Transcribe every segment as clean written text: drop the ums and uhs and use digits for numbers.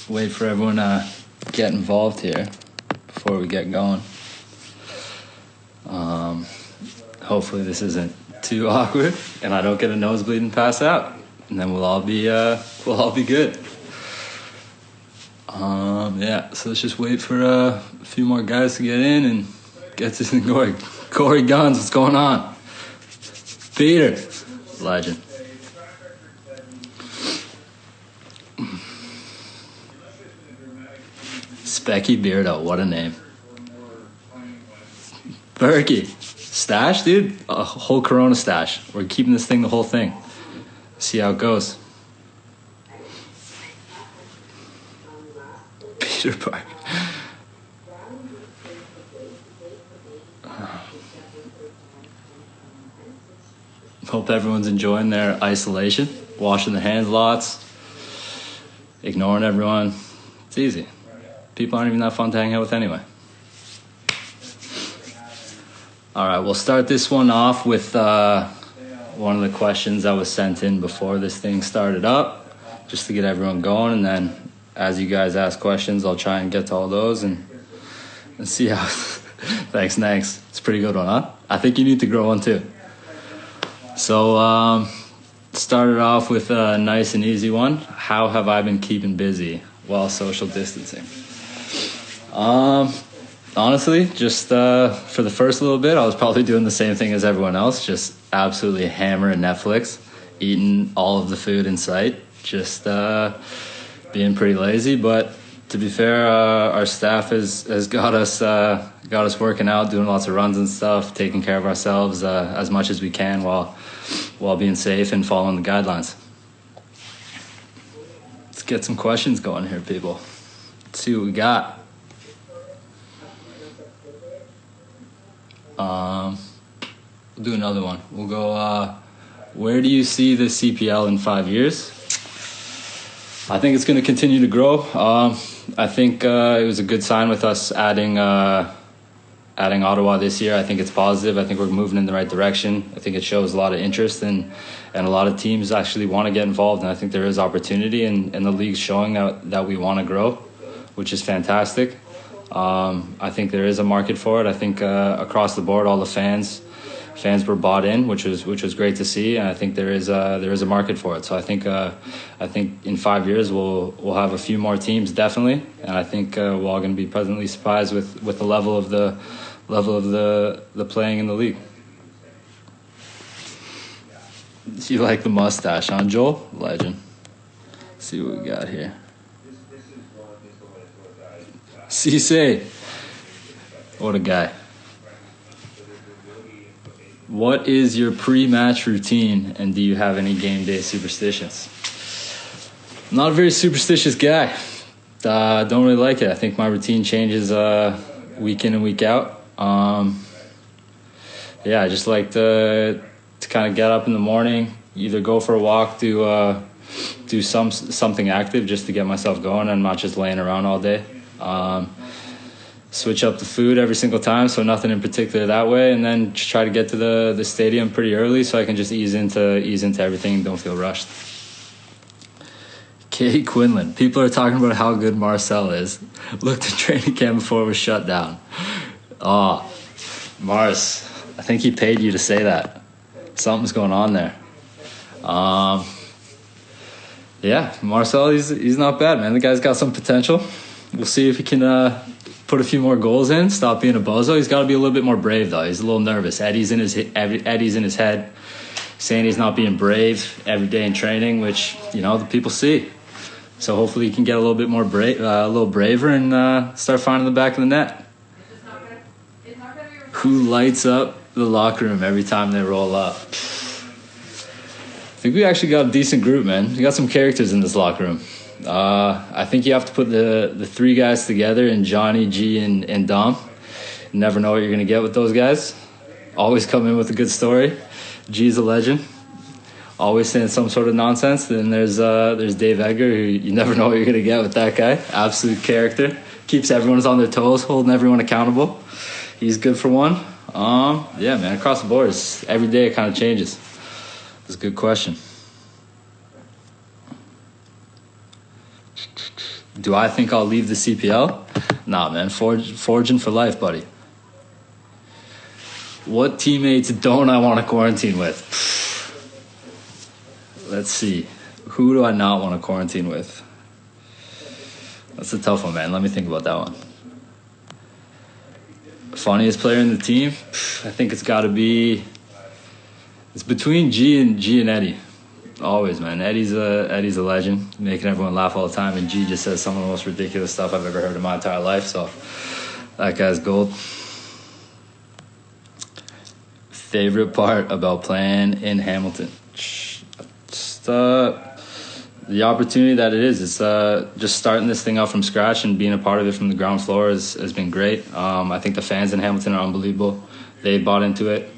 wait for everyone to get involved here before we get going. Hopefully this isn't too awkward and I don't get a nosebleed and pass out, and then we'll all be good. Yeah, so let's just wait for a few more guys to get in and get this thing going. Corey Guns, what's going on? Peter, legend. Specky Beardo, what a name. Berkey, stash, dude? A whole Corona stash. We're keeping this thing the whole thing. See how it goes. Peter Park. Hope everyone's enjoying their isolation, washing their hands lots, ignoring everyone. It's easy. People aren't even that fun to hang out with anyway. All right, we'll start this one off with one of the questions that was sent in before this thing started up, just to get everyone going. And then as you guys ask questions, I'll try and get to all those and see how... Thanks. It's a pretty good one, huh? I think you need to grow one too. So started off with a nice and easy one. How have I been keeping busy while social distancing? Honestly, just for the first little bit, I was probably doing the same thing as everyone else, just absolutely hammering Netflix, eating all of the food in sight, just being pretty lazy. But to be fair, our staff has got us working out, doing lots of runs and stuff, taking care of ourselves as much as we can while being safe and following the guidelines. Let's get some questions going here, people. Let's see what we got. We'll do another one. We'll go, where do you see the CPL in 5 years? I think it's going to continue to grow. I think it was a good sign with us adding Ottawa this year. I think it's positive. I think we're moving in the right direction. I think it shows a lot of interest and a lot of teams actually want to get involved. And I think there is opportunity, and the league's showing that we want to grow, which is fantastic. I think there is a market for it. I think across the board, all the fans were bought in, which was great to see, and I think there is a market for it. So I think in 5 years we'll have a few more teams, definitely, and I think we're all going to be pleasantly surprised with the level of the playing in the league. Do you like the mustache, huh, Joel? Legend. Let's see what we got here. Cisse, what a guy. What is your pre-match routine, and do you have any game day superstitions? I'm not a very superstitious guy. Don't really like it. I think my routine changes week in and week out. I just like to kind of get up in the morning, either go for a walk, do something active just to get myself going and not just laying around all day. Switch up the food every single time, so nothing in particular that way, and then just try to get to the stadium pretty early so I can just ease into everything and don't feel rushed. Kate Quinlan, people are talking about how good Marcel is. Looked at training camp before it was shut down. Oh, Mars, I think he paid you to say that. Something's going on there. Yeah, Marcel, he's not bad, man. The guy's got some potential. We'll see if he can put a few more goals in, stop being a bozo. He's got to be a little bit more brave, though. He's a little nervous. Eddie's in his head, saying he's not being brave every day in training, which, the people see. So hopefully he can get a little bit more a little braver and start finding the back of the net. Who lights up the locker room every time they roll up? I think we actually got a decent group, man. We got some characters in this locker room. I think you have to put the three guys together, in Johnny, G, and Dom. You never know what you're going to get with those guys. Always come in with a good story. G's a legend. Always saying some sort of nonsense. Then there's Dave Edgar, who you never know what you're going to get with that guy. Absolute character. Keeps everyone on their toes, holding everyone accountable. He's good for one. Yeah, man, across the board, every day it kind of changes. That's a good question. Do I think I'll leave the CPL? Nah, man. Forging for life, buddy. What teammates don't I want to quarantine with? Let's see. Who do I not want to quarantine with? That's a tough one, man. Let me think about that one. Funniest player in the team? I think it's got to be... It's between G and Eddie. Always, man. Eddie's a legend, making everyone laugh all the time, and G just says some of the most ridiculous stuff I've ever heard in my entire life, so that guy's gold. Favorite part about playing in Hamilton? Just the opportunity that it is. It's just starting this thing out from scratch and being a part of it from the ground floor has been great. I think the fans in Hamilton are unbelievable. They bought into it.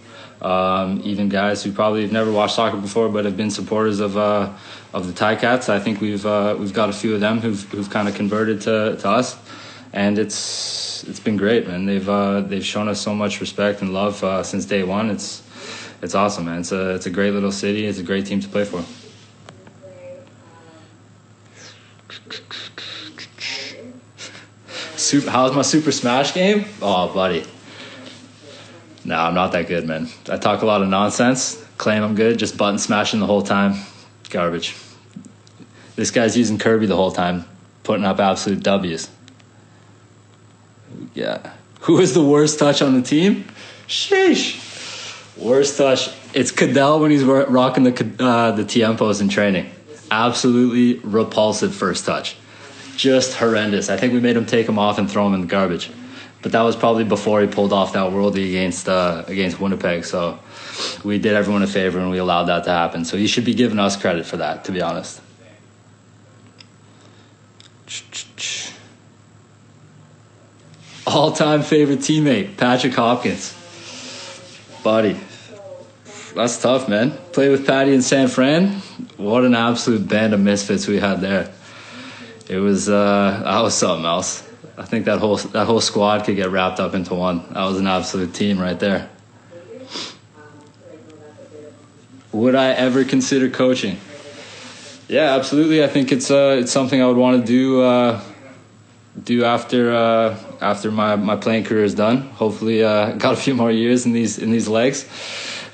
Even guys who probably have never watched soccer before but have been supporters of the Ticats. I think we've got a few of them who've kind of converted to us, and it's been great, man. They've shown us so much respect and love since day one. It's awesome, man. It's a great little city. It's a great team to play for. How's my Super Smash game? Oh, buddy. No, I'm not that good, man. I talk a lot of nonsense, claim I'm good, just button smashing the whole time. Garbage. This guy's using Kirby the whole time, putting up absolute W's. Yeah. Who is the worst touch on the team? Sheesh. Worst touch. It's Cadell when he's rocking the tiempos in training. Absolutely repulsive first touch. Just horrendous. I think we made him take him off and throw him in the garbage. But that was probably before he pulled off that worldie against Winnipeg. So we did everyone a favor and we allowed that to happen. So you should be giving us credit for that, to be honest. All-time favorite teammate, Patrick Hopkins. Buddy, that's tough, man. Played with Patty in San Fran. What an absolute band of misfits we had there. It was that was something else. I think that whole squad could get wrapped up into one. That was an absolute team right there. Would I ever consider coaching? Yeah, absolutely. I think it's something I would want to do after my playing career is done. Hopefully, got a few more years in these legs,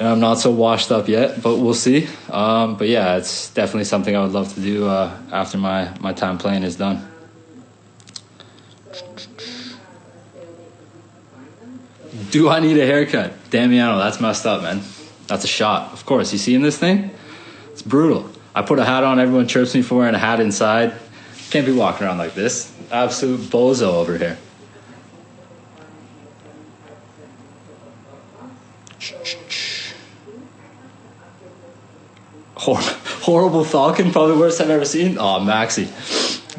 and I'm not so washed up yet, but we'll see. But yeah, it's definitely something I would love to do after my time playing is done. Do I need a haircut? Damiano, that's messed up, man. That's a shot. Of course. You seeing this thing? It's brutal. I put a hat on. Everyone chirps me for wearing a hat inside. Can't be walking around like this. Absolute bozo over here. Horrible Falcon, probably the worst I've ever seen. Oh, Maxi.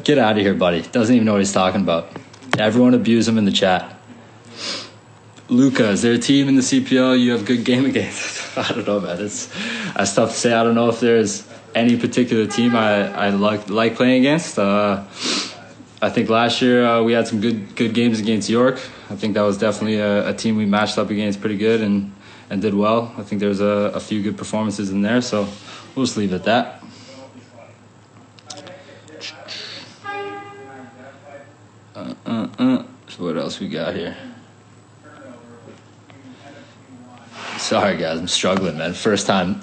Get out of here, buddy. Doesn't even know what he's talking about. Everyone abuse him in the chat. Luca, is there a team in the CPL you have good game against? I don't know, man. That's tough to say. I don't know if there's any particular team I like playing against. I think last year we had some good games against York. I think that was definitely a team we matched up against pretty good and did well. I think there's a few good performances in there, so we'll just leave it at that. So what else we got here? Sorry, guys, I'm struggling, man. First time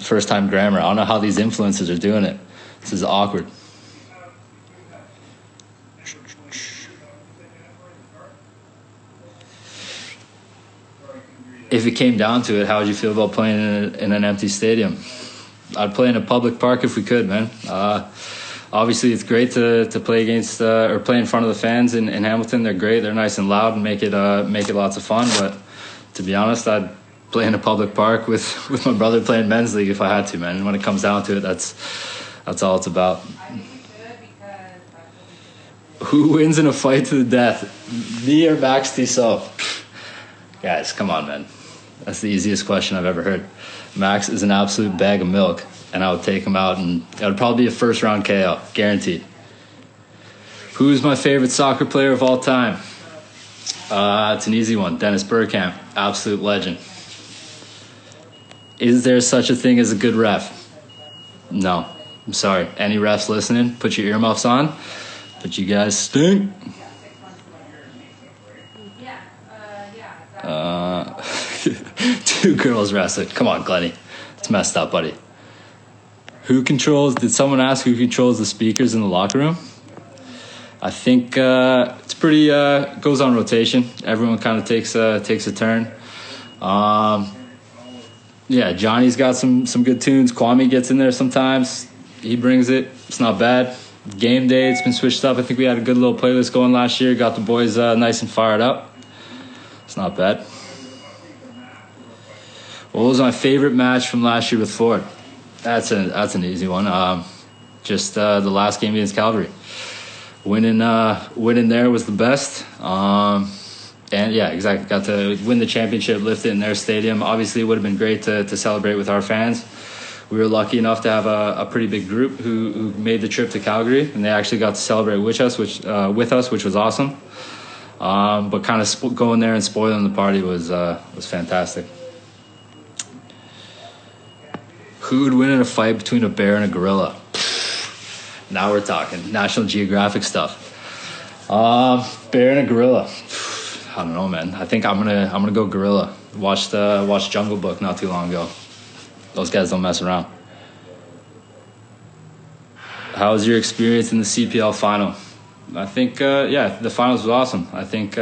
grammar. I don't know how these influencers are doing it. This is awkward. If it came down to it, how would you feel about playing in an empty stadium? I'd play in a public park if we could, man. Obviously, it's great to play against or play in front of the fans in Hamilton. They're great. They're nice and loud and make it lots of fun. But to be honest, I'd play in a public park with my brother playing men's league if I had to, man. And when it comes down to it, that's all it's about. Who wins in a fight to the death, me or Max Tissot? Guys, come on, man. That's the easiest question I've ever heard. Max is an absolute bag of milk, and I would take him out, and it would probably be a first-round KO, guaranteed. Who's my favorite soccer player of all time? It's an easy one. Dennis Bergkamp, absolute legend. Is there such a thing as a good ref? No. I'm sorry. Any refs listening, put your earmuffs on. But you guys stink. Two girls wrestling. Come on, Glenny. It's messed up, buddy. Did someone ask who controls the speakers in the locker room? I think it's pretty, goes on rotation. Everyone kind of takes a turn. Yeah, Johnny's got some good tunes. Kwame gets in there sometimes. He brings it. It's not bad. Game day, it's been switched up. I think we had a good little playlist going last year. Got the boys nice and fired up. It's not bad. What was my favorite match from last year with Ford? That's an easy one. Just the last game against Calgary. Winning there was the best. And yeah, exactly. Got to win the championship, lift it in their stadium. Obviously, it would have been great to celebrate with our fans. We were lucky enough to have a pretty big group who made the trip to Calgary, and they actually got to celebrate with us, which was awesome. But kind of going there and spoiling the party was fantastic. Who would win in a fight between a bear and a gorilla? Now we're talking National Geographic stuff. Bear and a gorilla. I don't know, man. I think I'm gonna go gorilla. Watched Jungle Book not too long ago. Those guys don't mess around. How was your experience in the CPL final? I think the finals was awesome. I think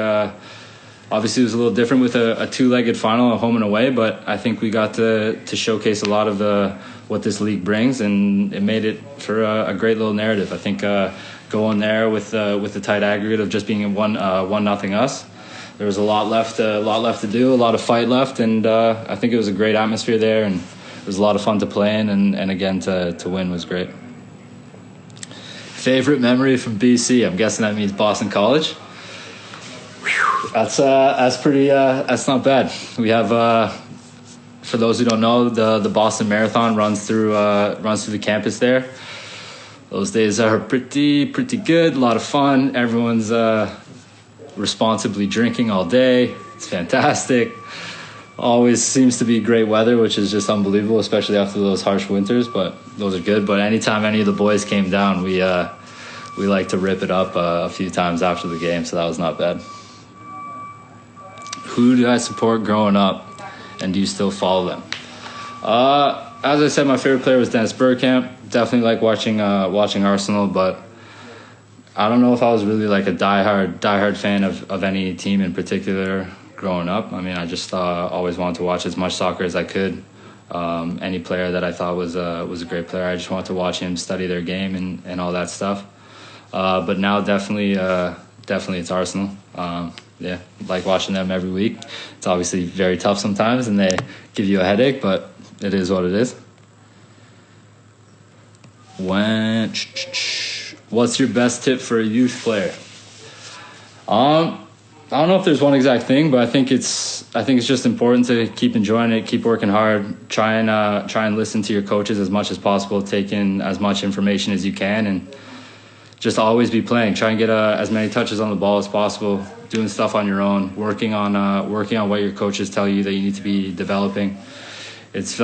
obviously it was a little different with a two-legged final, a home and away, but I think we got to showcase a lot of what this league brings, and it made it for a great little narrative. I think going there with the tight aggregate of just being 1-0 us. There was a lot left to do, a lot of fight left, and I think it was a great atmosphere there, and it was a lot of fun to play in, and again to win was great. Favorite memory from BC? I'm guessing that means Boston College. Whew, that's pretty. That's not bad. We have, for those who don't know, the Boston Marathon runs through the campus there. Those days are pretty good. A lot of fun. Everyone's responsibly drinking all day. It's fantastic. Always seems to be great weather, which is just unbelievable, especially after those harsh winters, but those are good. But anytime any of the boys came down, we like to rip it up a few times after the game, so that was not bad. Who did I support growing up, and do you still follow them? As I said, my favorite player was Dennis Bergkamp. Definitely like watching Arsenal, but I don't know if I was really like a diehard fan of any team in particular growing up. I mean, I just always wanted to watch as much soccer as I could. Any player that I thought was a great player, I just wanted to watch him, study their game and all that stuff. But now definitely it's Arsenal. Yeah, like watching them every week. It's obviously very tough sometimes, and they give you a headache, but it is what it is. What's your best tip for a youth player? I don't know if there's one exact thing, but I think it's just important to keep enjoying it, keep working hard, try and listen to your coaches as much as possible, take in as much information as you can, and just always be playing. Try and get as many touches on the ball as possible, doing stuff on your own, working on what your coaches tell you that you need to be developing. It's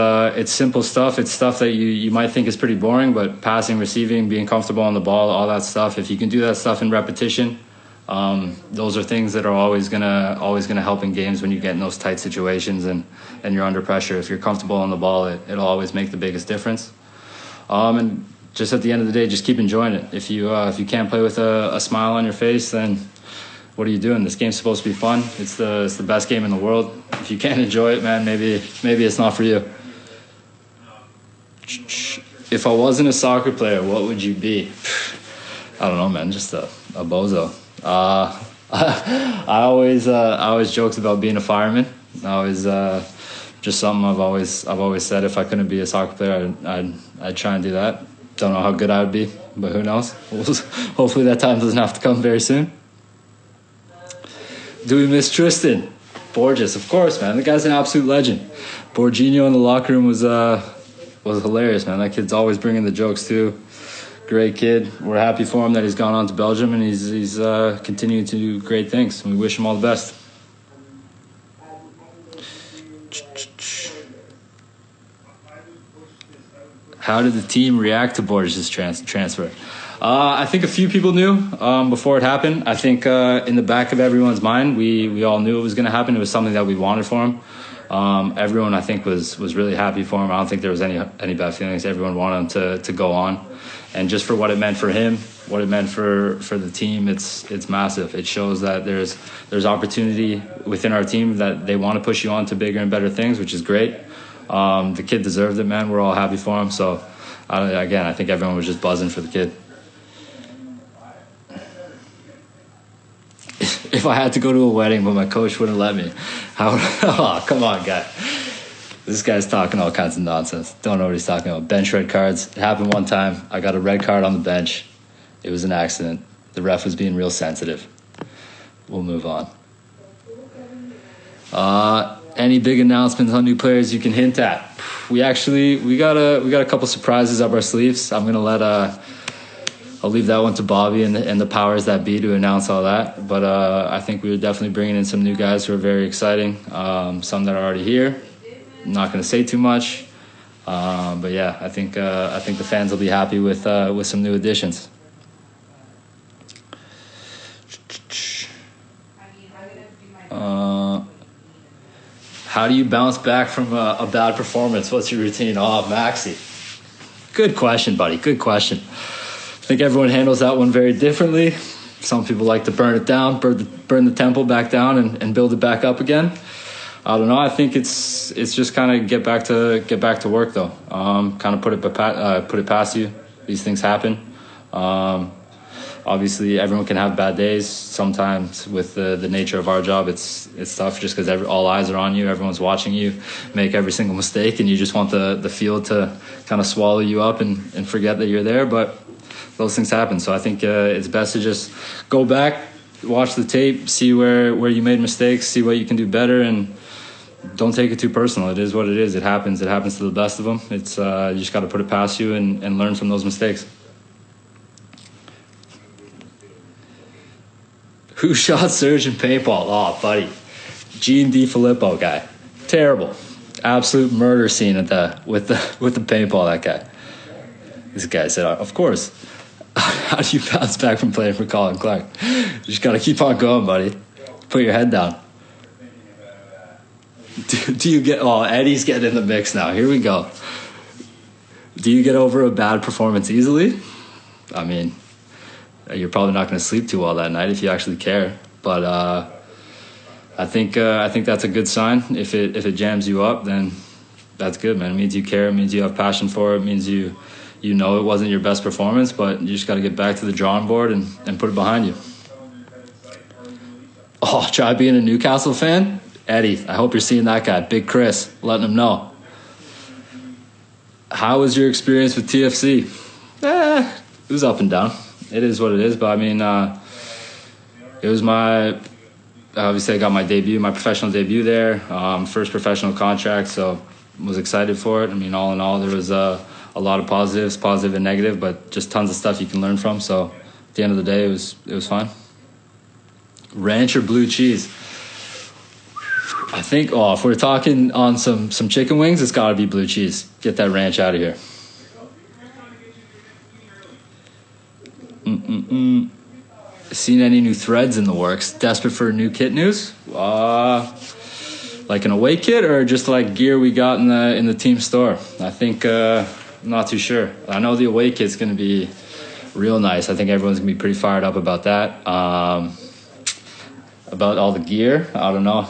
simple stuff. It's stuff that you might think is pretty boring, but passing, receiving, being comfortable on the ball, all that stuff. If you can do that stuff in repetition, those are things that are always gonna help in games when you get in those tight situations and you're under pressure. If you're comfortable on the ball, it'll always make the biggest difference. And just at the end of the day, just keep enjoying it. If you can't play with a smile on your face, then what are you doing? This game's supposed to be fun. It's the best game in the world. If you can't enjoy it, man, maybe it's not for you. If I wasn't a soccer player, what would you be? I don't know, man. Just a bozo. I always joked about being a fireman. Just something I've always said. If I couldn't be a soccer player, I'd try and do that. Don't know how good I would be, but who knows? Hopefully that time doesn't have to come very soon. Do we miss Tristan Borges? Of course, man. The guy's an absolute legend. Borginho in the locker room was hilarious, man. That kid's always bringing the jokes too. Great kid. We're happy for him that he's gone on to Belgium and he's continuing to do great things. We wish him all the best. How did the team react to Borges' transfer? I think a few people knew before it happened. I think in the back of everyone's mind, we all knew it was going to happen. It was something that we wanted for him. Everyone, I think, was really happy for him. I don't think there was any bad feelings. Everyone wanted him to go on, and just for what it meant for him, what it meant for the team, it's massive. It shows that there's opportunity within our team, that they want to push you on to bigger and better things, which is great. The kid deserved it, man. We're all happy for him. So, again, I think everyone was just buzzing for the kid. If I had to go to a wedding but my coach wouldn't let me, oh, come on, guy. This guy's talking all kinds of nonsense. Don't know what he's talking about. Bench red cards. It happened one time. I got a red card on the bench. It was an accident. The ref was being real sensitive. We'll move on. Any big announcements on new players you can hint at? We got a couple surprises up our sleeves. I'm gonna I'll leave that one to Bobby and the powers that be to announce all that. But I think we were definitely bringing in some new guys who are very exciting. Some that are already here. I'm not going to say too much. But yeah, I think the fans will be happy with some new additions. How do you bounce back from a bad performance? What's your routine? Oh, Maxi. Good question, buddy. Good question. I think everyone handles that one very differently. Some people like to burn it down, burn the temple back down and build it back up again. I don't know. I think it's just kind of get back to work though. Kind of put it past you. These things happen. Obviously, everyone can have bad days. Sometimes with the nature of our job, it's tough just because all eyes are on you. Everyone's watching you make every single mistake, and you just want the field to kind of swallow you up and forget that you're there. But those things happen. So I think it's best to just go back, watch the tape, see where you made mistakes, see what you can do better, and don't take it too personal. It is what it is. It happens. It happens to the best of them. It's you just got to put it past you and learn from those mistakes. Who shot Serge in paintball? Oh, buddy. Gene DiFilippo guy. Terrible. Absolute murder scene with the paintball, that guy. This guy said, of course. How do you bounce back from playing for Colin Clark? You just got to keep on going, buddy. Put your head down. Do you get... Oh, Eddie's getting in the mix now. Here we go. Do you get over a bad performance easily? I mean, you're probably not going to sleep too well that night if you actually care. But I think that's a good sign. If it jams you up, then that's good, man. It means you care. It means you have passion for it. It means you know it wasn't your best performance, but you just got to get back to the drawing board and put it behind you. Oh, try being a Newcastle fan? Eddie, I hope you're seeing that guy. Big Chris, letting him know. How was your experience with TFC? It was up and down. It is what it is, but I mean, it was obviously I got my professional debut there, first professional contract, so was excited for it. I mean, all in all, there was a lot of positives, positive and negative, but just tons of stuff you can learn from. So at the end of the day, it was fun. Ranch or blue cheese? I think, if we're talking on some chicken wings, it's got to be blue cheese. Get that ranch out of here. Seen any new threads in the works? Desperate for new kit news? Like an away kit or just like gear we got in the team store? I think I'm not too sure. I know the away kit's going to be real nice. I think everyone's going to be pretty fired up about that. About all the gear, I don't know.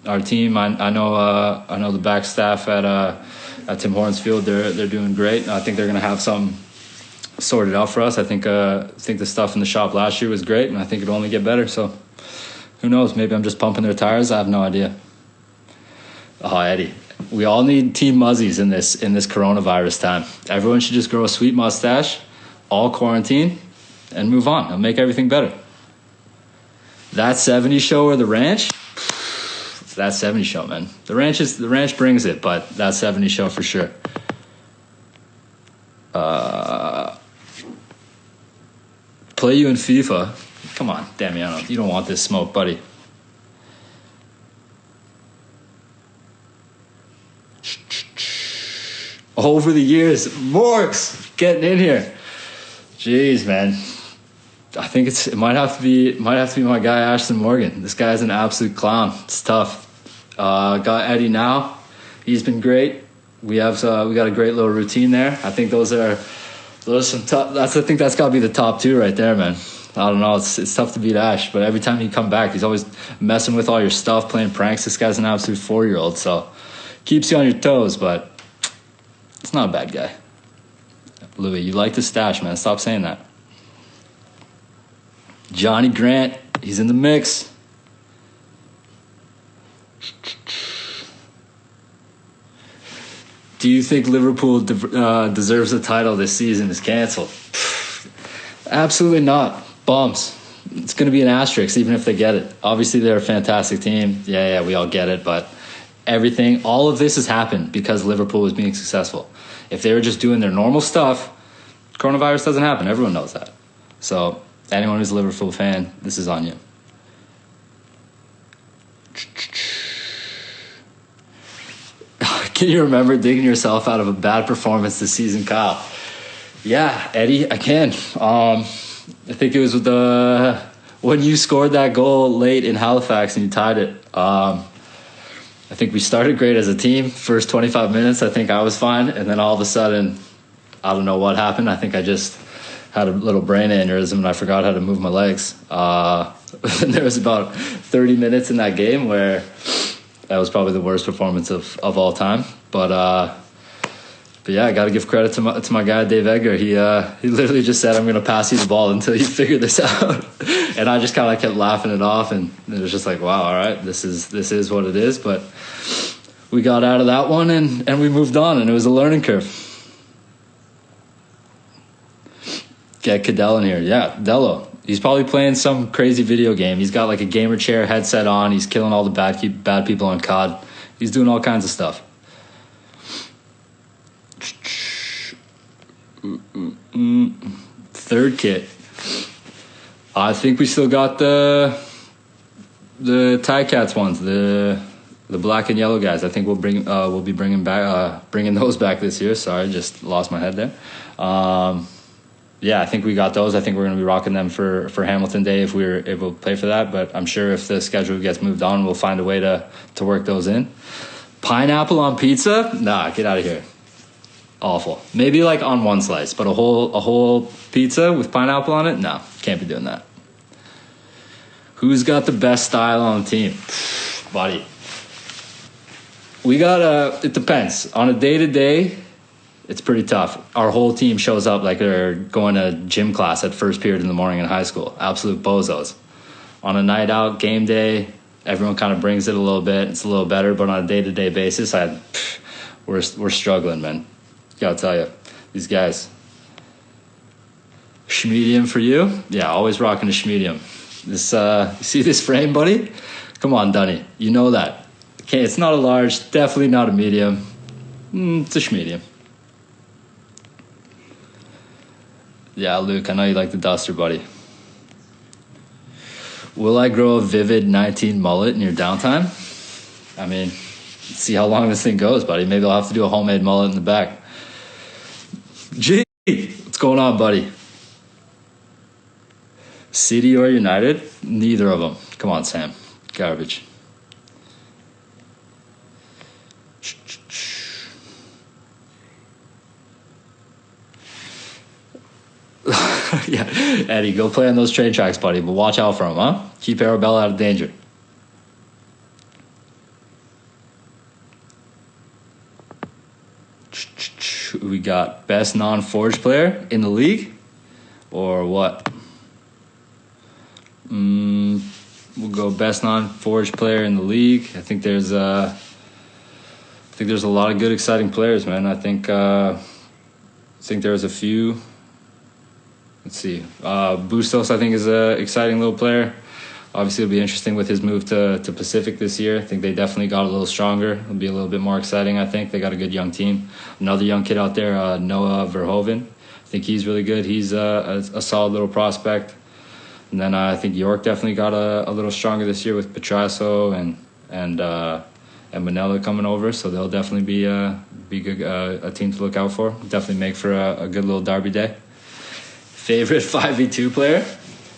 Our team, I know the back staff at Tim Hortons Field. They're doing great. I think they're going to have some sorted out for us. I think the stuff in the shop last year was great, and I think it'll only get better. So who knows? Maybe I'm just pumping their tires. I have no idea. Oh, Eddie, we all need Team Muzzies in this coronavirus time. Everyone should just grow a sweet mustache, all quarantine, and move on. It'll make everything better. That 70s show or the ranch? That 70s show, man. The ranch brings it, but that 70s show for sure. Play you in FIFA? Come on, Damiano. You don't want this smoke, buddy. over the years. Morgs getting in here. Jeez, man. I think it might have to be my guy Ashton Morgan. This guy's an absolute clown. It's tough. Got Eddie now. He's been great. We got a great little routine there. I think those are some tough. I think that's got to be the top two right there, man. I don't know. It's tough to beat Ash, but every time you come back, he's always messing with all your stuff, playing pranks. This guy's an absolute 4-year-old, so keeps you on your toes, but it's not a bad guy. Louis, you like the stash, man. Stop saying that. Johnny Grant, he's in the mix. Do you think Liverpool deserves the title this season is cancelled? Absolutely not. Bums. It's going to be an asterisk even if they get it. Obviously, they're a fantastic team. Yeah, we all get it. But all of this has happened because Liverpool was being successful. If they were just doing their normal stuff, coronavirus doesn't happen. Everyone knows that. So anyone who's a Liverpool fan, this is on you. Can you remember digging yourself out of a bad performance this season, Kyle? Yeah, Eddie, I can. I think it was when you scored that goal late in Halifax and you tied it. I think we started great as a team. First 25 minutes, I think I was fine. And then all of a sudden, I don't know what happened. I think I just had a little brain aneurysm and I forgot how to move my legs. And there was about 30 minutes in that game where that was probably the worst performance of all time. But yeah, I got to give credit to my guy Dave Edgar. He literally just said, "I'm going to pass you the ball until you figure this out," and I just kind of kept laughing it off, and it was just like, "Wow, all right, this is what it is." But we got out of that one, and we moved on, and it was a learning curve. Get Cadell in here, yeah, Dello. He's probably playing some crazy video game. He's got like a gamer chair headset on. He's killing all the bad people on COD. He's doing all kinds of stuff. Third kit. I think we still got the Ticats ones, the black and yellow guys. I think we'll be bringing those back this year. Sorry, just lost my head there. Yeah, I think we got those. I think we're going to be rocking them for Hamilton Day if we're able to play for that. But I'm sure if the schedule gets moved on, we'll find a way to work those in. Pineapple on pizza? Nah, get out of here. Awful. Maybe like on one slice, but a whole pizza with pineapple on it? No, can't be doing that. Who's got the best style on the team? Buddy. We got it depends. On a day-to-day, it's pretty tough. Our whole team shows up like they're going to gym class at first period in the morning in high school. Absolute bozos. On a night out, game day, everyone kind of brings it a little bit. It's a little better, but on a day-to-day basis, we're struggling, man. Gotta tell you, these guys. Schmedium for you? Yeah, always rocking a schmedium. This, you see this frame, buddy? Come on, Dunny. You know that. Okay, it's not a large, definitely not a medium. It's a schmedium. Yeah, Luke, I know you like the duster, buddy. Will I grow a vivid 19 mullet in your downtime? I mean, see how long this thing goes, buddy. Maybe I'll have to do a homemade mullet in the back. G, what's going on, buddy? City or United? Neither of them. Come on, Sam. Garbage. Yeah, Eddie, go play on those train tracks, buddy, but watch out for them, huh? Keep Arabella out of danger. We got best non-forged player in the league, or what? We'll go best non-forged player in the league. I think there's a lot of good, exciting players, man. I think there's a few. Let's see. Bustos, I think, is an exciting little player. Obviously, it'll be interesting with his move to Pacific this year. I think they definitely got a little stronger. It'll be a little bit more exciting, I think. They got a good young team. Another young kid out there, Noah Verhoeven. I think he's really good. He's a solid little prospect. And then I think York definitely got a little stronger this year with Petrasso and and Manila coming over, so they'll definitely be good, a team to look out for. Definitely make for a good little derby day. Favorite 5v2 player?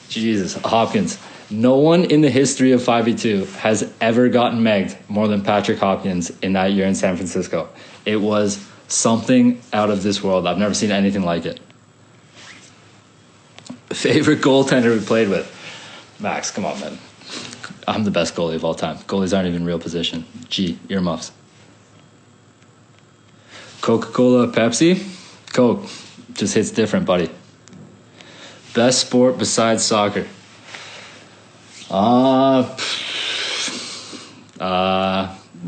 Jesus, Hopkins. No one in the history of 5v2 has ever gotten megged more than Patrick Hopkins in that year in San Francisco. It was something out of this world. I've never seen anything like it. Favorite goaltender we played with? Max, come on, man. I'm the best goalie of all time. Goalies aren't even real position. Gee, earmuffs. Coca-Cola, Pepsi? Coke. Just hits different, buddy. Best sport besides soccer? We'll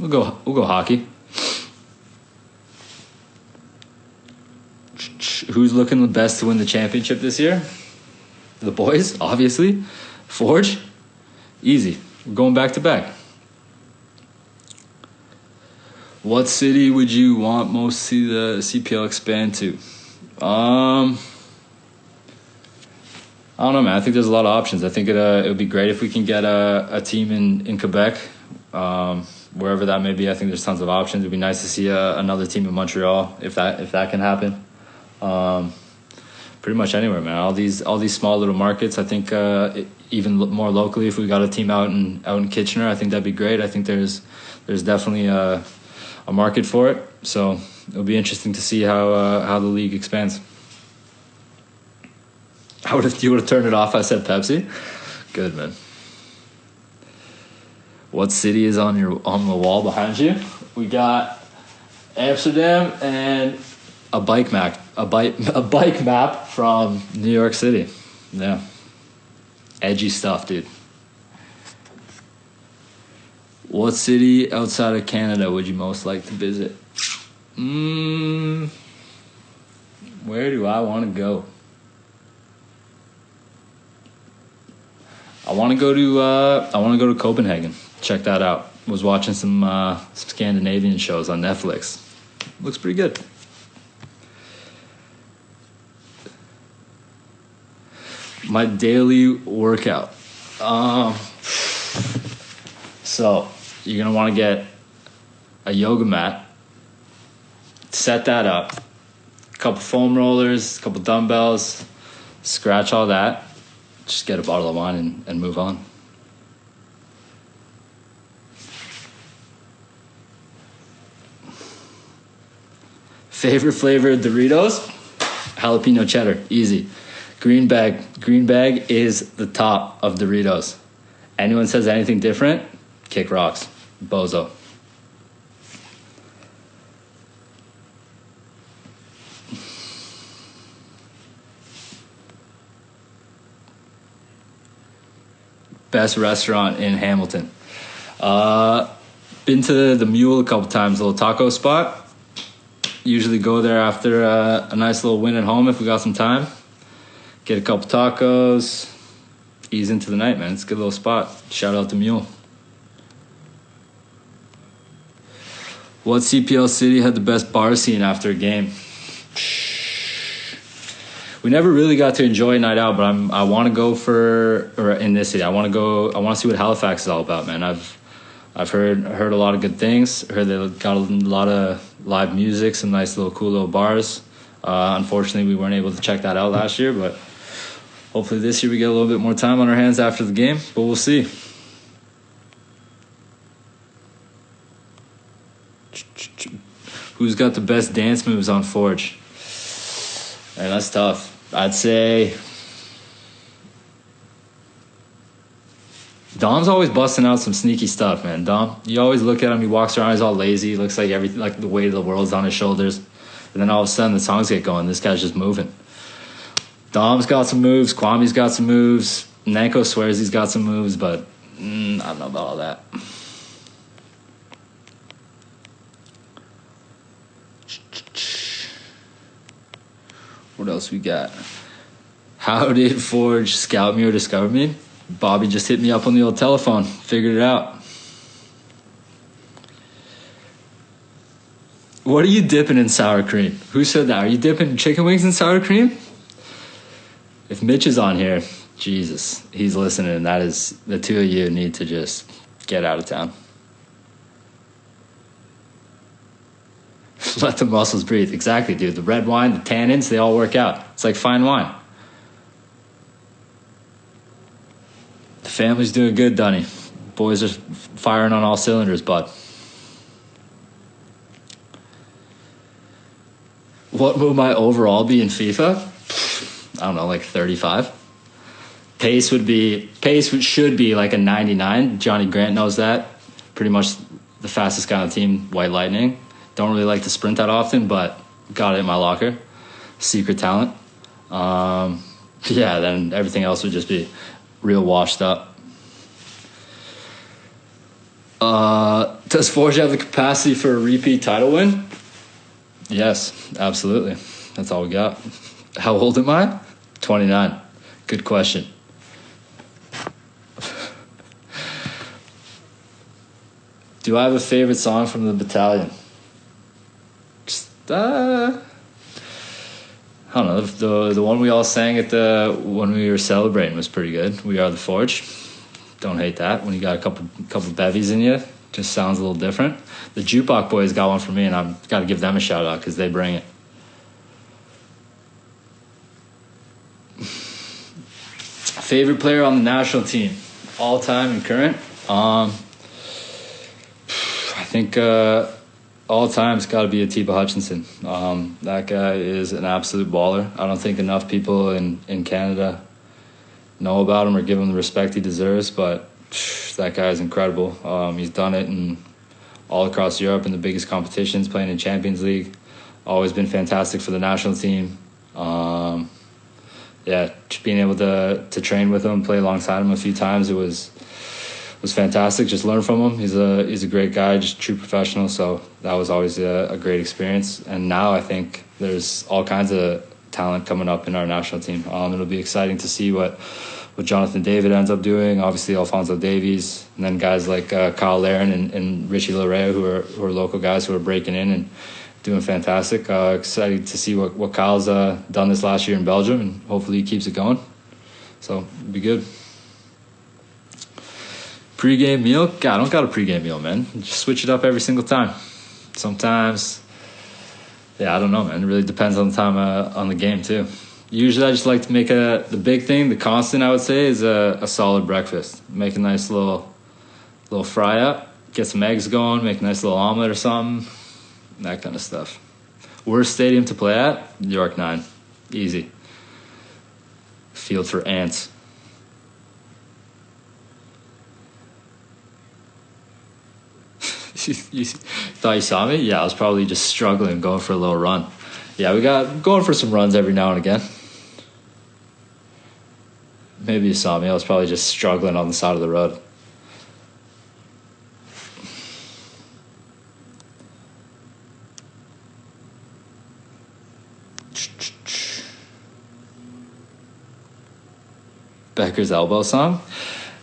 go hockey. Who's looking the best to win the championship this year? The boys, obviously. Forge? Easy. We're going back to back. What city would you want most to see the CPL expand to? I don't know, man. I think there's a lot of options. I think it would be great if we can get a team in Quebec, wherever that may be. I think there's tons of options. It'd be nice to see another team in Montreal if that can happen. Pretty much anywhere, man. All these small little markets. I think even more locally, if we got a team out in Kitchener, I think that'd be great. I think there's definitely a market for it. So it'll be interesting to see how the league expands. You would have turned it off. I said Pepsi. Good, man. What city is on the wall behind you? We got Amsterdam and a bike map from New York City. Yeah, edgy stuff, dude. What city outside of Canada would you most like to visit? Where do I want to go? I want to go to Copenhagen. Check that out. Was watching some Scandinavian shows on Netflix. Looks pretty good. My daily workout. So you're gonna want to get a yoga mat. Set that up. A couple foam rollers, a couple dumbbells. Scratch all that. Just get a bottle of wine and move on. Favorite flavor of Doritos? Jalapeno cheddar, easy. Green bag is the top of Doritos. Anyone says anything different, kick rocks. Bozo. Best restaurant in Hamilton. Been to the Mule a couple times, a little taco spot. Usually go there after a nice little win at home if we got some time. Get a couple tacos, ease into the night, man. It's a good little spot. Shout out to Mule. What CPL city had the best bar scene after a game? We never really got to enjoy a night out, but I want to go in this city. I want to see what Halifax is all about, man. I've heard a lot of good things. Heard they got a lot of live music, some nice little cool little bars. Unfortunately, we weren't able to check that out last year, but hopefully this year we get a little bit more time on our hands after the game, but we'll see. Who's got the best dance moves on Forge? Man, that's tough. I'd say Dom's always busting out some sneaky stuff, man. Dom, you always look at him, he walks around, he's all lazy, he looks like everything, like the weight of the world's on his shoulders. And then all of a sudden the songs get going, this guy's just moving. Dom's got some moves, Kwame's got some moves, Nanko swears he's got some moves, but I don't know about all that. What else we got? How did Forge scout me or discover me? Bobby just hit me up on the old telephone. Figured it out. What are you dipping in sour cream? Who said that? Are you dipping chicken wings in sour cream? If Mitch is on here, Jesus, he's listening. That is, the two of you need to just get out of town. Let the muscles breathe. Exactly, dude. The red wine, the tannins, they all work out. It's like fine wine. The family's doing good, Dunny. Boys are firing on all cylinders, bud. What would my overall be in FIFA? I don't know, like 35. Pace should be like a 99. Johnny Grant knows that. Pretty much the fastest guy on the team, White Lightning. Don't really like to sprint that often, but got it in my locker. Secret talent. Then everything else would just be real washed up. Does Forge have the capacity for a repeat title win? Yes, absolutely. That's all we got. How old am I? 29. Good question. Do I have a favorite song from the Battalion? I don't know. The one we all sang when we were celebrating was pretty good. We Are the Forge. Don't hate that. When you got a couple bevies in you, just sounds a little different. The Jukebox Boys got one for me, and I've got to give them a shout out because they bring it. Favorite player on the national team, all time and current. I think all time's got to be Atiba Hutchinson. That guy is an absolute baller. I don't think enough people in Canada know about him or give him the respect he deserves, but that guy is incredible. He's done it all across Europe in the biggest competitions, playing in Champions League. Always been fantastic for the national team. Just being able to train with him, play alongside him a few times, it was fantastic. Just learn from him. He's a great guy, just true professional. So that was always a great experience. And now I think there's all kinds of talent coming up in our national team. It'll be exciting to see what Jonathan David ends up doing. Obviously Alphonso Davies, and then guys like Kyle Larin and Richie Larea, who are local guys who are breaking in and doing fantastic. Excited to see what Kyle's done this last year in Belgium, and hopefully he keeps it going. So it'll be good. Pre-game meal? God, I don't got a pre-game meal, man. Just switch it up every single time. Sometimes, I don't know, man. It really depends on the time on the game too. Usually I just like to make the big thing, the constant I would say, is a solid breakfast. Make a nice little fry up, get some eggs going, make a nice little omelet or something, that kind of stuff. Worst stadium to play at? York 9. Easy. Field for ants. You thought you saw me? Yeah, I was probably just struggling, going for a little run. Yeah, we got going for some runs every now and again. Maybe you saw me. I was probably just struggling on the side of the road. Becker's elbow song?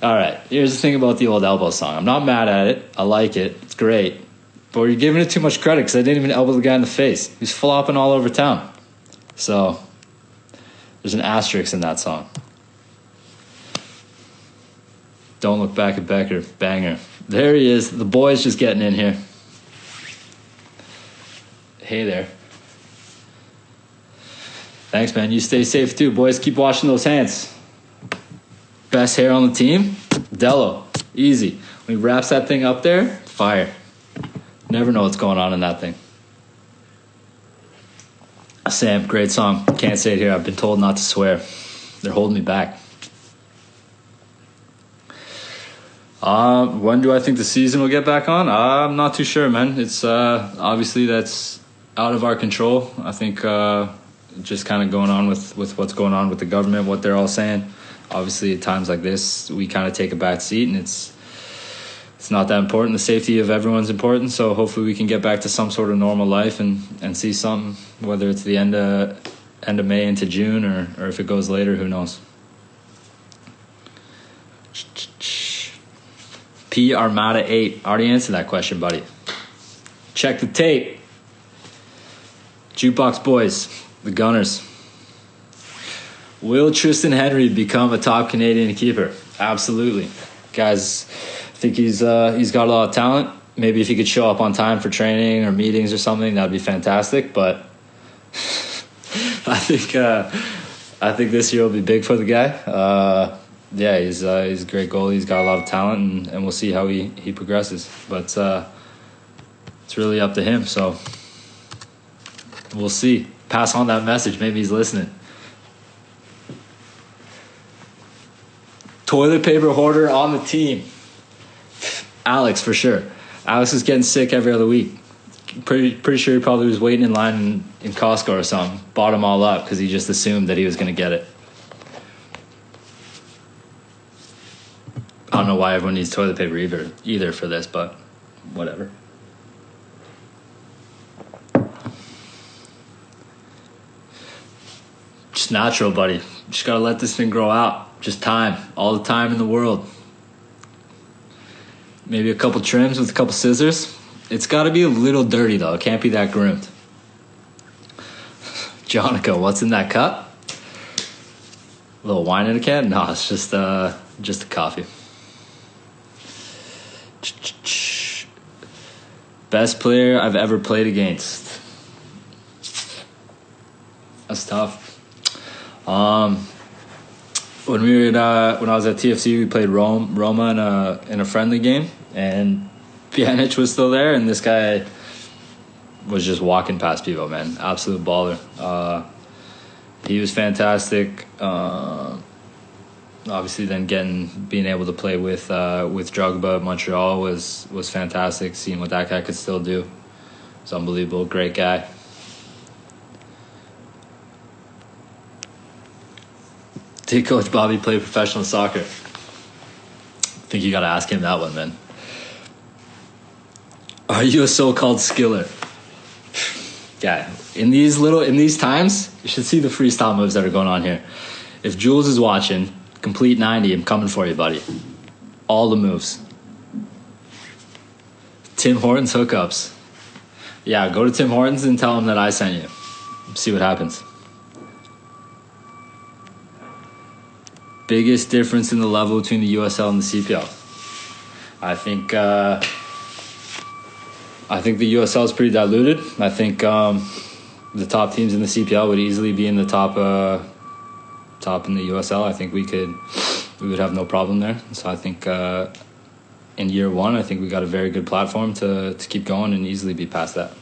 All right, here's the thing about the old elbow song. I'm not mad at it. I like it. It's great. But you're giving it too much credit because I didn't even elbow the guy in the face. He's flopping all over town. So there's an asterisk in that song. Don't look back at Becker. Banger. There he is. The boy's just getting in here. Hey there. Thanks, man. You stay safe too. Boys, keep washing those hands. Best hair on the team? Dello. Easy. When he wraps that thing up there, fire. Never know what's going on in that thing. Sam, great song. Can't say it here. I've been told not to swear. They're holding me back. When do I think the season will get back on? I'm not too sure, man. It's obviously that's out of our control. I think just kind of going on with what's going on with the government, what they're all saying. Obviously, at times like this, we kind of take a back seat, and it's not that important. The safety of everyone's important, so hopefully we can get back to some sort of normal life and see something, whether it's the end of May into June or if it goes later, who knows. P Armada 8. Already answered that question, buddy. Check the tape. Jukebox Boys, the Gunners. Will Tristan Henry become a top Canadian keeper? Absolutely. Guys, I think he's got a lot of talent. maybe if he could show up on time for training or meetings or something, that'd be fantastic. But I think this year will be big for the guy. Yeah, he's a great goalie. He's got a lot of talent, and we'll see how he progresses. But it's really up to him. So we'll see. Pass on that message. Maybe he's listening. Toilet paper hoarder on the team. Alex, for sure. Alex is getting sick every other week. Pretty sure he probably was waiting in line in Costco or something. Bought them all up because he just assumed that he was going to get it. I don't know why everyone needs toilet paper either for this, but whatever. Just natural, buddy. Just got to let this thing grow out. Just time. All the time in the world. Maybe a couple trims with a couple scissors. It's got to be a little dirty, though. It can't be that groomed. Jonica, what's in that cup? A little wine in a can? No, it's just a coffee. Best player I've ever played against. That's tough. When when I was at TFC, we played Roma in a friendly game, and Pjanic was still there, and this guy was just walking past people, man. Absolute baller. He was fantastic. Obviously, then being able to play with Drogba at Montreal was fantastic. Seeing what that guy could still do, it's unbelievable. Great guy. Did Coach Bobby play professional soccer? I think you got to ask him that one, man. Are you a so-called skiller? Yeah, in these times, you should see the freestyle moves that are going on here. If Jules is watching, complete 90, I'm coming for you, buddy. All the moves. Tim Hortons hookups. Yeah, go to Tim Hortons and tell him that I sent you. See what happens. Biggest difference in the level between the USL and the CPL. I think the USL is pretty diluted. I think the top teams in the CPL would easily be in the top in the USL. I think we would have no problem there. So I think in year one, I think we got a very good platform to keep going and easily be past that.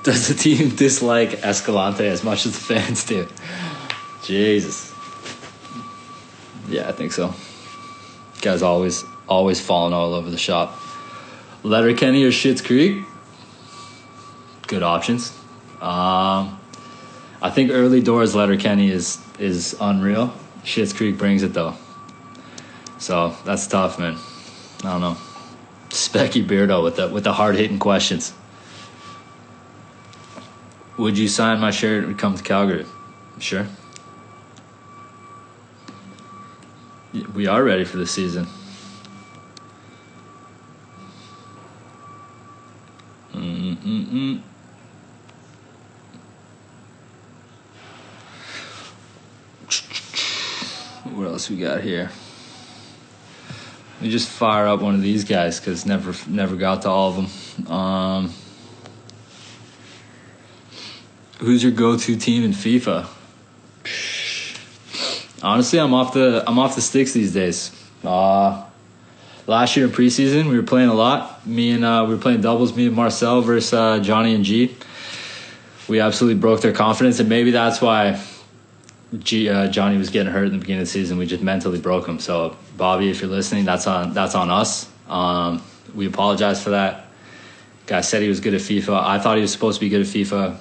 Does the team dislike Escalante as much as the fans do? Jesus. Yeah, I think so. Guy's always falling all over the shop. Letterkenny or Schitt's Creek? Good options. I think early doors Letterkenny is unreal. Schitt's Creek brings it though. So that's tough, man. I don't know. Specky Beardo with the hard hitting questions. Would you sign my shirt and come to Calgary? Sure. We are ready for the season. What else we got here? Let me just fire up one of these guys because never got to all of them. Who's your go-to team in FIFA? Honestly, I'm off the sticks these days. Last year in preseason, we were playing a lot. We were playing doubles. Me and Marcel versus Johnny and G. We absolutely broke their confidence, and maybe that's why Johnny was getting hurt in the beginning of the season. We just mentally broke him. So, Bobby, if you're listening, that's on us. We apologize for that. Guy said he was good at FIFA. I thought he was supposed to be good at FIFA.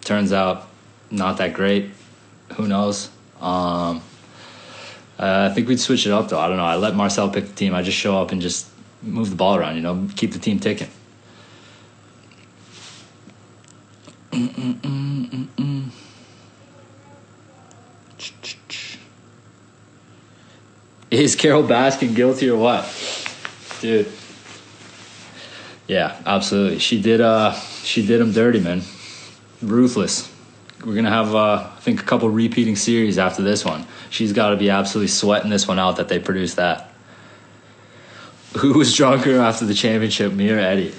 Turns out, not that great. Who knows? I think we'd switch it up, though. I don't know. I let Marcel pick the team. I just show up and just move the ball around, keep the team ticking. Is Carol Baskin guilty or what? Dude. Yeah, absolutely. She did him dirty, man. Ruthless. We're going to have, I think, a couple repeating series after this one. She's got to be absolutely sweating this one out that they produced that. Who was drunker after the championship, me or Eddie?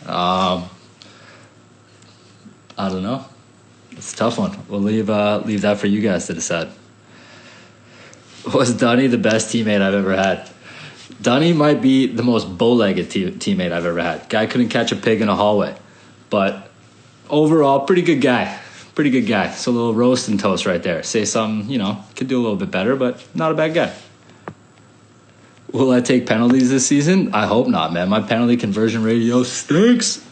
I don't know. It's a tough one. We'll leave that for you guys to decide. Was Dunny the best teammate I've ever had? Dunny might be the most bow-legged teammate I've ever had. Guy couldn't catch a pig in a hallway. But overall, pretty good guy. Pretty good guy. So a little roast and toast right there. Say something, could do a little bit better, but not a bad guy. Will I take penalties this season? I hope not, man. My penalty conversion ratio stinks.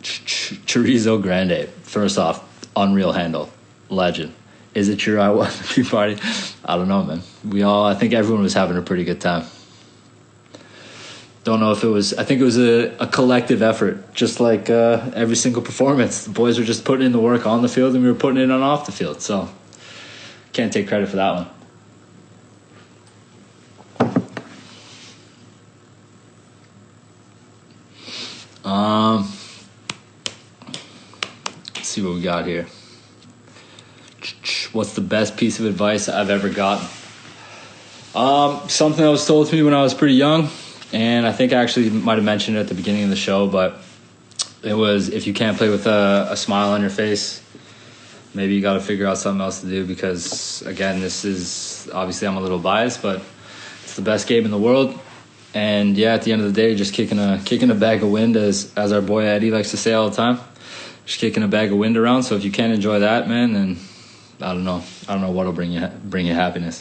Chorizo Grande. First off, unreal handle. Legend. Is it true I won the tea party? I don't know, man. I think everyone was having a pretty good time. Don't know if it was, I think it was a collective effort, just like every single performance. The boys were just putting in the work on the field and we were putting it on off the field. So, can't take credit for that one. Let's see what we got here. What's the best piece of advice I've ever gotten? Something that was told to me when I was pretty young, and I think I actually might have mentioned it at the beginning of the show, but it was, if you can't play with a smile on your face, maybe you got to figure out something else to do, because, again, this is, obviously I'm a little biased, but it's the best game in the world. And, yeah, at the end of the day, just kicking a bag of wind, as our boy Eddie likes to say all the time. Just kicking a bag of wind around. So if you can't enjoy that, man, then I don't know what'll bring you happiness.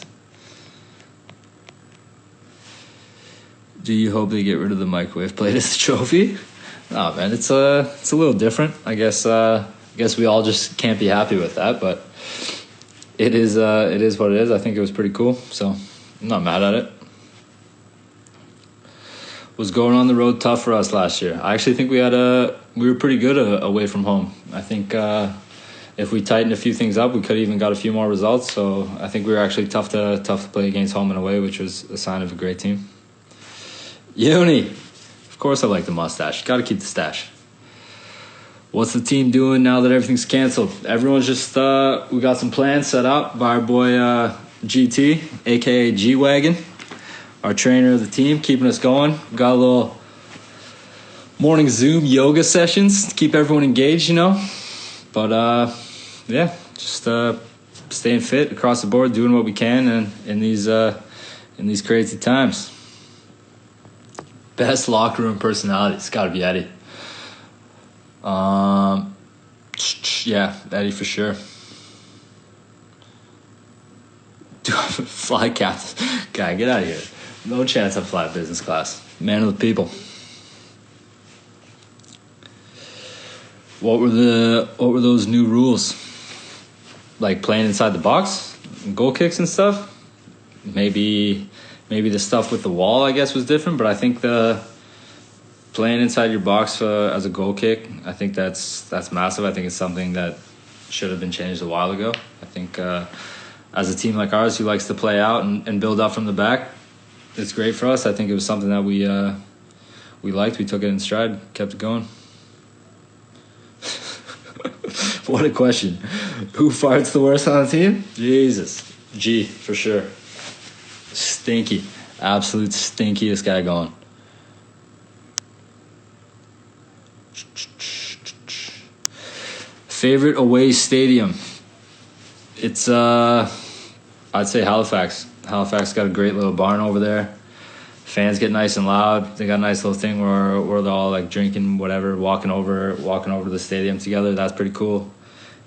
Do you hope they get rid of the microwave plate as a trophy? No, man, it's a little different. I guess we all just can't be happy with that, but it is what it is. I think it was pretty cool, so I'm not mad at it. Was going on the road tough for us last year? I actually think we were pretty good away from home. I think if we tightened a few things up, we could have even got a few more results. So I think we were actually tough to play against home and away, which was a sign of a great team. Uni, of course I like the mustache. Got to keep the stash. What's the team doing now that everything's canceled? Everyone's just we got some plans set up by our boy GT, aka G-Wagon. Our trainer of the team, keeping us going. Got a little morning Zoom yoga sessions to keep everyone engaged, But, yeah, just staying fit across the board, doing what we can and in these crazy times. Best locker room personality. It's got to be Eddie. Yeah, Eddie for sure. Fly captain. Guy, get out of here. No chance I'm flying business class. Man of the people. What were those new rules? Like playing inside the box, goal kicks and stuff. Maybe the stuff with the wall, I guess, was different. But I think the playing inside your box as a goal kick, I think that's massive. I think it's something that should have been changed a while ago. I think as a team like ours who likes to play out and build up from the back, it's great for us. I think it was something that we liked. We took it in stride, kept it going. What a question. Who farts the worst on the team? Jesus. G, for sure. Stinky. Absolute stinkiest guy going. Favorite away stadium? It's, I'd say Halifax. Halifax got a great little barn over there. Fans get nice and loud. They got a nice little thing where they're all like drinking, whatever, walking over to the stadium together. That's pretty cool.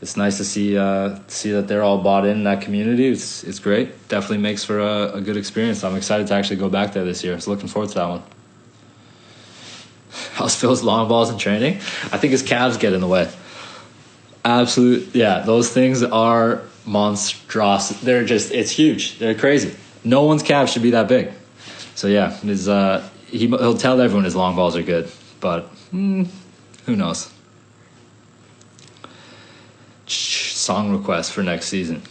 It's nice to see that they're all bought in that community. It's great. Definitely makes for a good experience. I'm excited to actually go back there this year. So looking forward to that one. How's Phil's long balls in training? I think his calves get in the way. Absolute, yeah. Those things are monstrous. It's huge. They're crazy. No one's calves should be that big. So yeah, he'll tell everyone his long balls are good, but who knows? Song request for next season.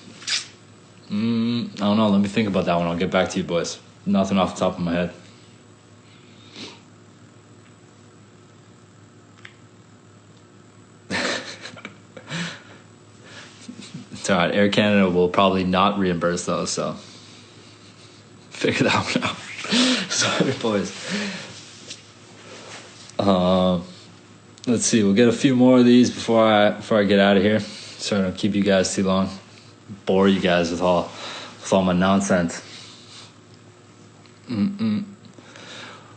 I don't know. Let me think about that one. I'll get back to you, boys. Nothing off the top of my head. It's all right. Air Canada will probably not reimburse those, so figure that one out. Sorry, boys. Let's see. We'll get a few more of these before I get out of here. So I don't keep you guys too long. Bore you guys with all my nonsense.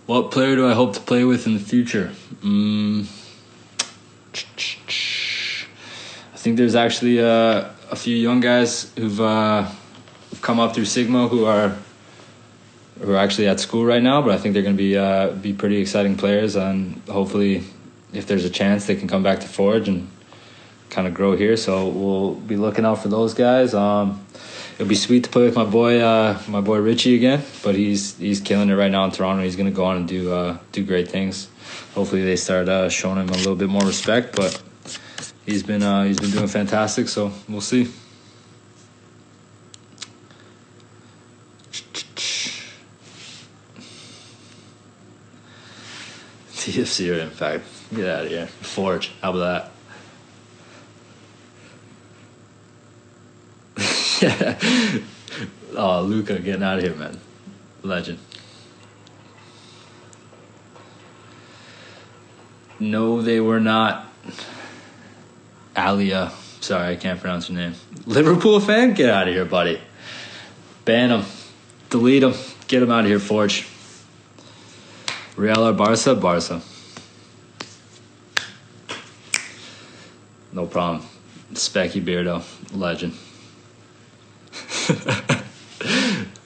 What player do I hope to play with in the future? I think there's actually a few young guys who've come up through Sigma who are actually at school right now, but I think they're going to be pretty exciting players, and hopefully, if there's a chance, they can come back to Forge and kind of grow here. So we'll be looking out for those guys. It'll be sweet to play with my boy Richie again, but he's killing it right now in Toronto. He's going to go on and do great things. Hopefully, they start showing him a little bit more respect, but he's been doing fantastic. So we'll see. TFC or Impact. Get out of here. Forge. How about that? Yeah. Oh, Luca getting out of here, man. Legend. No, they were not. Alia. Sorry, I can't pronounce your name. Liverpool fan? Get out of here, buddy. Ban him. Delete him. Get him out of here, Forge. Real or Barca? Barca. No problem. Specky Beardo. Legend.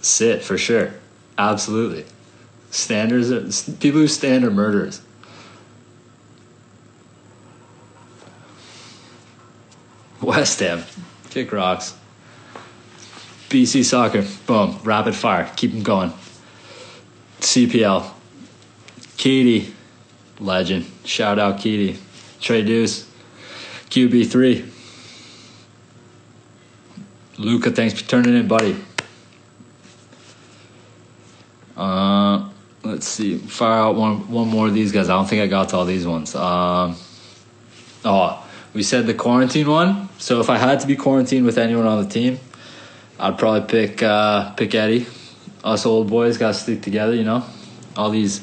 Sit, for sure. Absolutely. Standards. People who stand are murderers. West Ham. Kick rocks. BC Soccer. Boom. Rapid fire. Keep them going. CPL. Keedy, legend. Shout out Keedy. Trey Deuce, QB3. Luca, thanks for turning in, buddy. Let's see. Fire out one more of these guys. I don't think I got to all these ones. We said the quarantine one. So if I had to be quarantined with anyone on the team, I'd probably pick Eddie. Us old boys got to stick together, you know. All these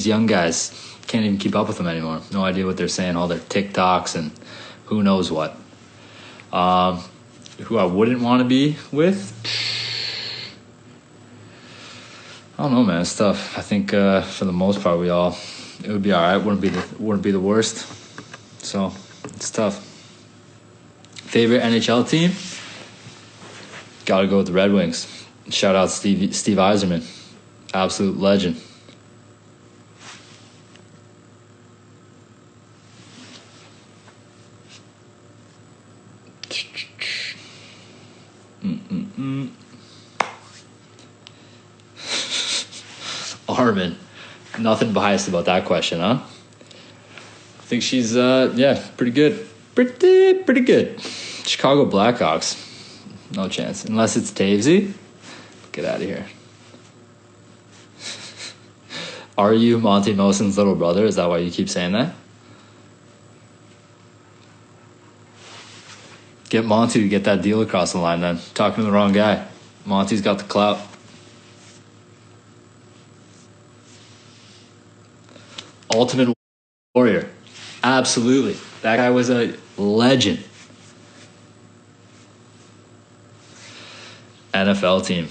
young guys can't even keep up with them anymore. No idea what they're saying. All their TikToks and who knows what. Who I wouldn't want to be with, I don't know, man. It's tough. I think for the most part, it would be all right. Wouldn't be the worst. So it's tough. Favorite NHL team? Got to go with the Red Wings. Shout out Steve Yzerman, absolute legend. Armin, nothing biased about that question, huh? I think she's pretty good. Pretty good. Chicago Blackhawks, no chance unless it's Tavesy. Get out of here. Are you Monty Mosen's little brother? Is that why you keep saying that? Get Monty to get that deal across the line then. Talking to the wrong guy. Monty's got the clout. Ultimate Warrior. Absolutely. That guy was a legend. NFL team.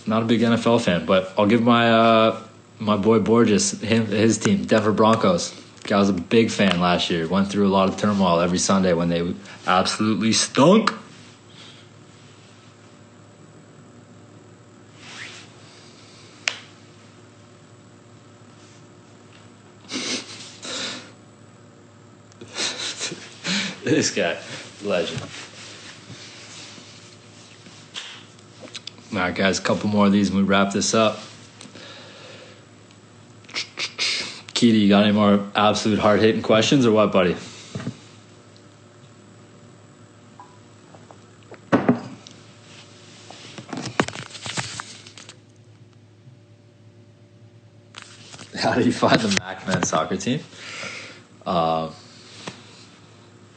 Not a big NFL fan, but I'll give my boy Borges, his team, Denver Broncos. I was a big fan last year. Went through a lot of turmoil every Sunday when they absolutely stunk. This guy, legend. All right, guys, a couple more of these and we wrap this up. Keedy, you got any more absolute hard-hitting questions or what, buddy? How did you find the Mac men's soccer team?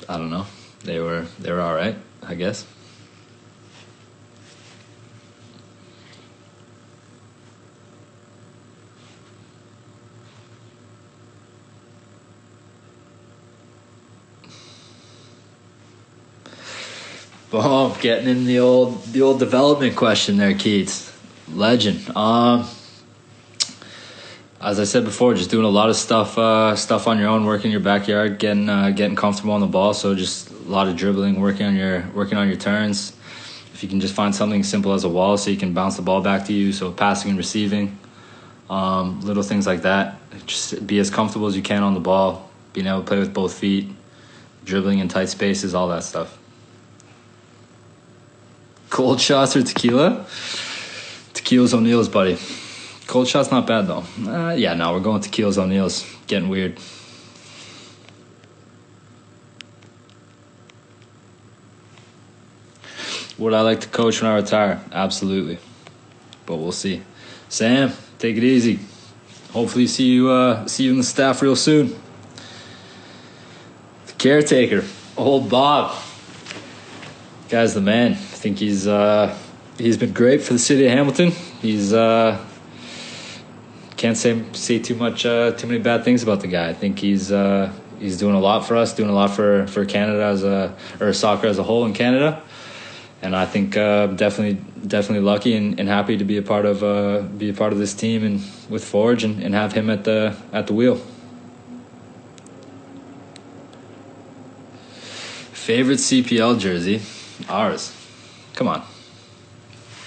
I don't know. They were all right, I guess. Boom, getting in the old development question there, Keats. Legend. As I said before, just doing a lot of stuff on your own, working in your backyard, getting comfortable on the ball. So just a lot of dribbling, working on your turns. If you can just find something simple as a wall, so you can bounce the ball back to you. So passing and receiving, little things like that. Just be as comfortable as you can on the ball. Being able to play with both feet, dribbling in tight spaces, all that stuff. Cold shots or tequila? Tequila's O'Neill's, buddy. Cold shot's not bad, though. We're going tequila's O'Neill's. Getting weird. Would I like to coach when I retire? Absolutely. But we'll see. Sam, take it easy. Hopefully see you in the staff real soon. The caretaker, old Bob. Guy's the man. I think he's been great for the city of Hamilton. He's can't say too many bad things about the guy. I think he's doing a lot for us, doing a lot for Canada or soccer as a whole in Canada. And I think definitely lucky and happy to be a part of this team and with Forge and have him at the wheel. Favorite CPL jersey? Ours. Come on.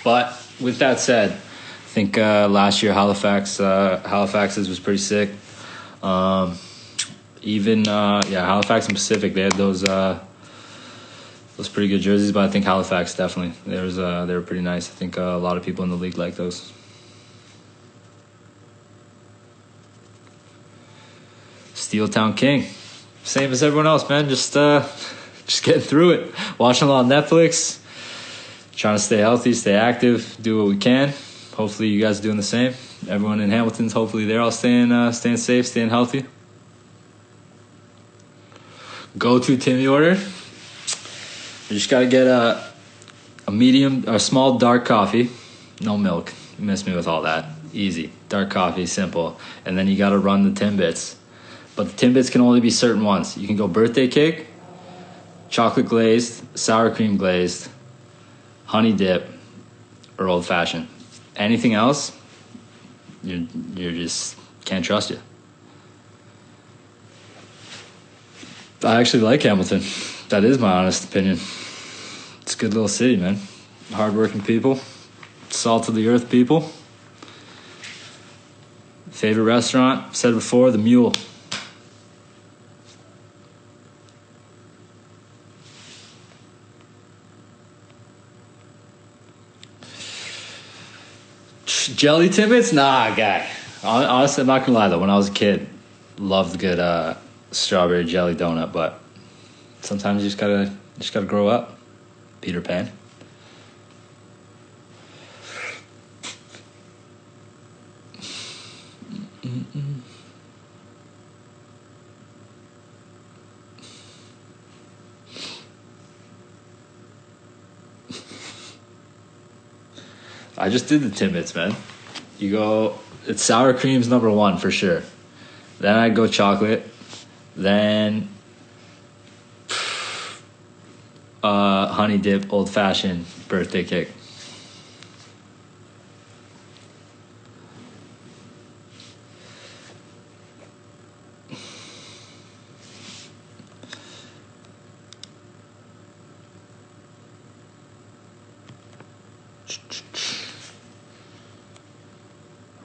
But with that said, I think last year Halifax's was pretty sick. Halifax and Pacific, they had those pretty good jerseys, but I think Halifax definitely. They were pretty nice. I think a lot of people in the league like those. Steeltown King. Same as everyone else, man. Just getting through it. Watching a lot of Netflix. Trying to stay healthy, stay active, do what we can. Hopefully you guys are doing the same. Everyone in Hamilton's, hopefully they're all staying safe, staying healthy. Go-to Timmy order. You just got to get a medium or small dark coffee. No milk. You miss me with all that. Easy. Dark coffee, simple. And then you got to run the Timbits. But the Timbits can only be certain ones. You can go birthday cake, chocolate glazed, sour cream glazed, honey dip, or old fashioned. Anything else, you just can't trust you. I actually like Hamilton. That is my honest opinion. It's a good little city, man. Hardworking people, salt of the earth people. Favorite restaurant? Said before, the Mule. Jelly Timbits? Nah, guy. Honestly, I'm not gonna lie though. When I was a kid, loved the good strawberry jelly donut, but sometimes you just gotta grow up. Peter Pan. I just did the Timbits, man. You go, it's sour cream's number one for sure. Then I'd go chocolate. Then honey dip, old fashioned, birthday cake.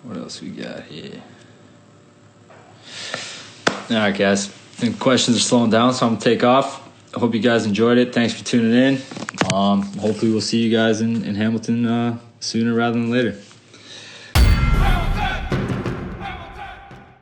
What else we got here? All right, guys. I think questions are slowing down, so I'm going to take off. I hope you guys enjoyed it. Thanks for tuning in. Hopefully we'll see you guys in Hamilton sooner rather than later.